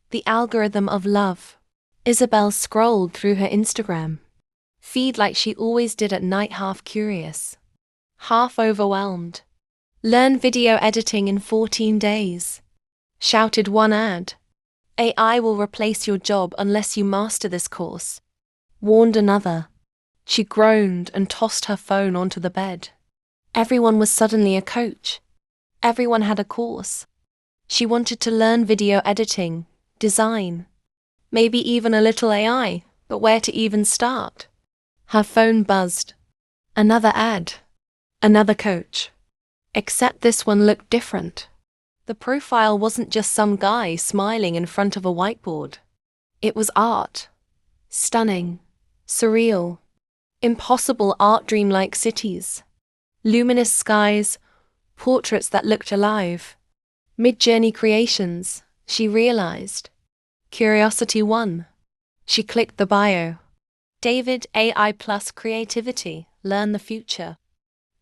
The algorithm of love. Isabel scrolled through her Instagram feed like she always did at night, half curious, half overwhelmed. Learn video editing in 14 days. Shouted one ad. AI will replace your job unless you master this course. Warned another. She groaned and tossed her phone onto the bed. Everyone was suddenly a coach. Everyone had a course. She wanted to learn video editing, design, maybe even a little AI, but where to even start? Her phone buzzed. Another ad. Another coach. Except this one looked different. The profile wasn't just some guy smiling in front of a whiteboard. It was art. Stunning. Surreal. Impossible art, dreamlike cities. Luminous skies. Portraits that looked alive. Mid-journey creations, she realized. Curiosity won. She clicked the bio. David, AI plus creativity, learn the future.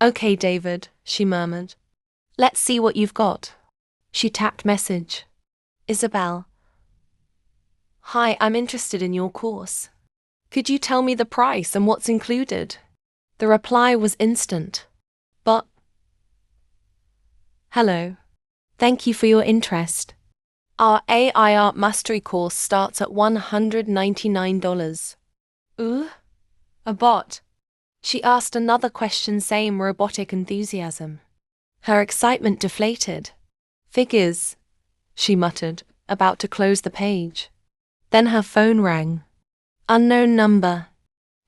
Okay, David, she murmured. Let's see what you've got. She tapped message. Isabel. Hi, I'm interested in your course. Could you tell me the price and what's included? The reply was instant. But. Hello. Thank you for your interest. Our AI Art Mastery course starts at $199. Ooh? A bot? She asked another question, same robotic enthusiasm. Her excitement deflated. Figures, she muttered, about to close the page. Then her phone rang. Unknown number.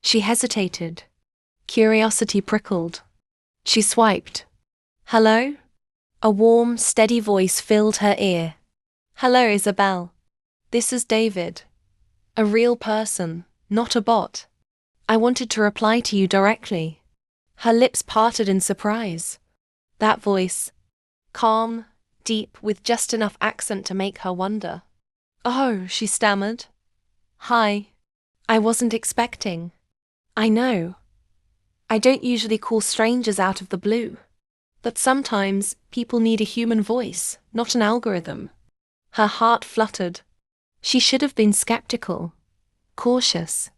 She hesitated. Curiosity prickled. She swiped. Hello? A warm, steady voice filled her ear. Hello, Isabel. This is David. A real person, not a bot. I wanted to reply to you directly. Her lips parted in surprise. That voice, calm, deep, with just enough accent to make her wonder. Oh, she stammered. Hi. I wasn't expecting. I know. I don't usually call strangers out of the blue. But sometimes people need a human voice, not an algorithm. Her heart fluttered. She should have been skeptical, cautious.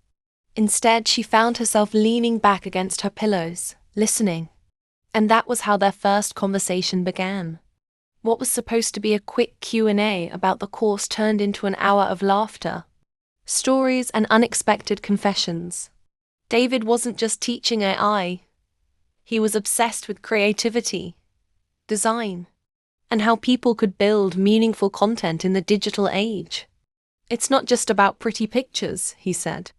Instead, she found herself leaning back against her pillows, listening. And that was how their first conversation began. What was supposed to be a quick Q&A about the course turned into an hour of laughter, stories and unexpected confessions. David wasn't just teaching AI. He was obsessed with creativity, design, and how people could build meaningful content in the digital age. It's not just about pretty pictures, he said.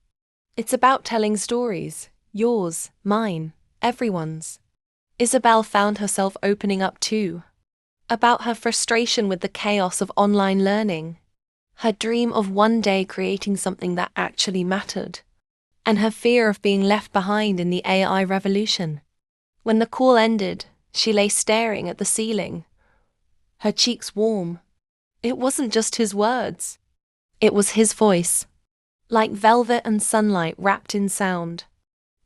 It's about telling stories, yours, mine, everyone's. Isabel found herself opening up too, about her frustration with the chaos of online learning, her dream of one day creating something that actually mattered, and her fear of being left behind in the AI revolution. When the call ended, she lay staring at the ceiling, her cheeks warm. It wasn't just his words. It was his voice, like velvet and sunlight wrapped in sound.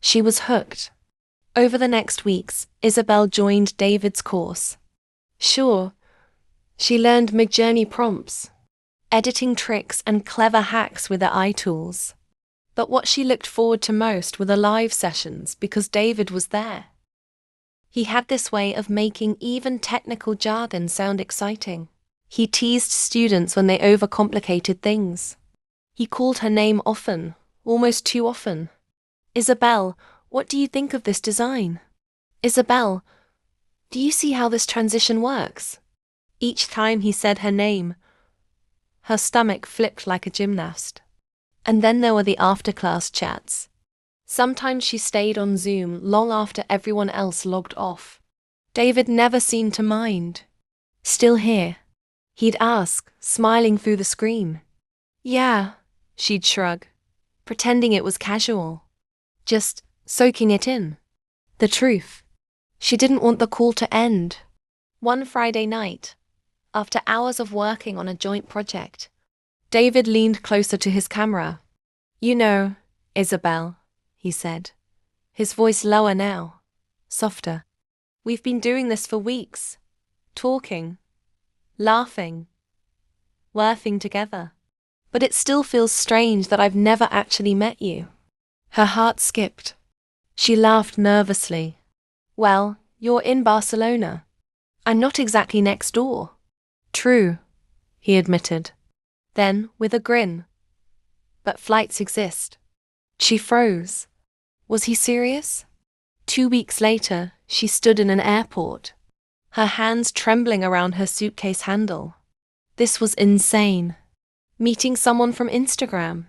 She was hooked. Over the next weeks, Isabel joined David's course. Sure, she learned Midjourney prompts, editing tricks and clever hacks with AI tools. But what she looked forward to most were the live sessions because David was there. He had this way of making even technical jargon sound exciting. He teased students when they overcomplicated things. He called her name often, almost too often. Isabel, what do you think of this design? Isabel, do you see how this transition works? Each time he said her name, her stomach flipped like a gymnast. And then there were the after-class chats. Sometimes she stayed on Zoom long after everyone else logged off. David never seemed to mind. Still here? He'd ask, smiling through the screen. Yeah, she'd shrug, pretending it was casual. Just soaking it in. The truth. She didn't want the call to end. One Friday night, after hours of working on a joint project, David leaned closer to his camera. You know, Isabel, he said, his voice lower now, softer. We've been doing this for weeks, talking, laughing, working together. But it still feels strange that I've never actually met you. Her heart skipped. She laughed nervously. Well, you're in Barcelona. I'm not exactly next door. True, he admitted. Then, with a grin. But flights exist. She froze. Was he serious? 2 weeks later, she stood in an airport, her hands trembling around her suitcase handle. This was insane. Meeting someone from Instagram.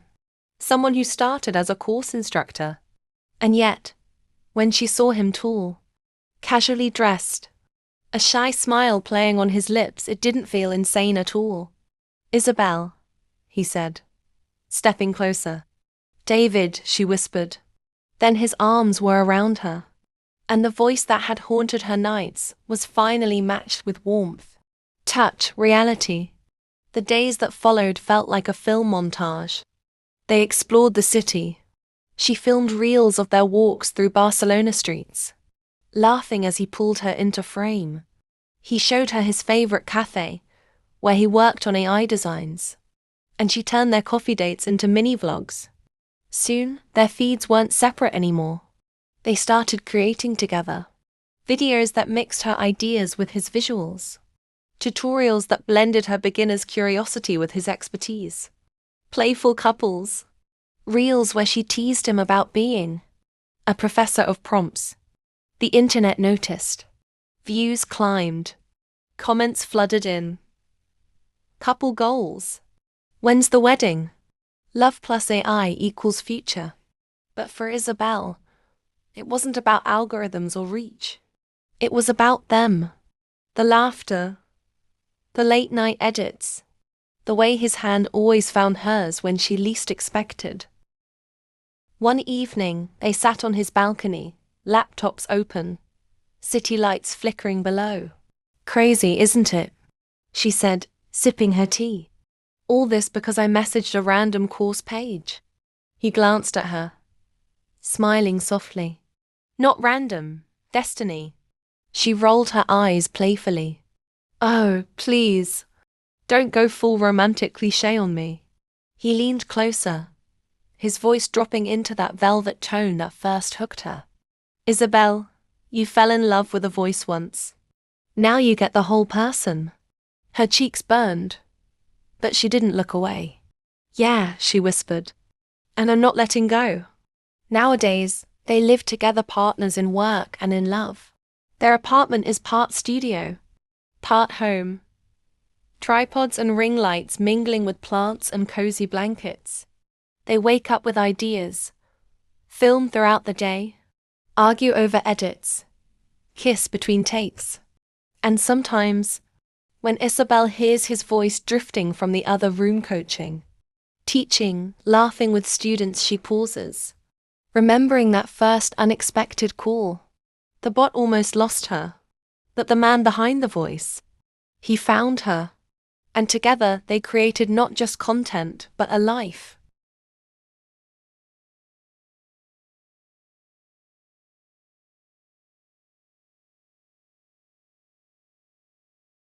Someone who started as a course instructor. And yet, when she saw him tall, casually dressed, a shy smile playing on his lips, it didn't feel insane at all. Isabel, he said, stepping closer. David, she whispered. Then his arms were around her, and the voice that had haunted her nights was finally matched with warmth. Touch, reality. The days that followed felt like a film montage. They explored the city. She filmed reels of their walks through Barcelona streets, laughing as he pulled her into frame. He showed her his favorite cafe, where he worked on AI designs, and she turned their coffee dates into mini-vlogs. Soon, their feeds weren't separate anymore. They started creating together. Videos that mixed her ideas with his visuals. Tutorials that blended her beginner's curiosity with his expertise. Playful couples. Reels where she teased him about being a professor of prompts. The internet noticed. Views climbed. Comments flooded in. Couple goals. When's the wedding? Love plus AI equals future. But for Isabel, it wasn't about algorithms or reach. It was about them. The laughter. The late-night edits. The way his hand always found hers when she least expected. One evening, they sat on his balcony, laptops open, city lights flickering below. Crazy, isn't it? She said, sipping her tea. All this because I messaged a random course page. He glanced at her, smiling softly. Not random, destiny. She rolled her eyes playfully. Oh, please. Don't go full romantic cliché on me. He leaned closer, his voice dropping into that velvet tone that first hooked her. Isabel, you fell in love with a voice once. Now you get the whole person. Her cheeks burned, but she didn't look away. Yeah, she whispered, and I'm not letting go. Nowadays, they live together, partners in work and in love. Their apartment is part studio, part home. Tripods and ring lights mingling with plants and cozy blankets. They wake up with ideas, film throughout the day, argue over edits, kiss between takes. And sometimes, when Isabel hears his voice drifting from the other room coaching, teaching, laughing with students, she pauses, remembering that first unexpected call. The bot almost lost her, but the man behind the voice, he found her. And together they created not just content, but a life.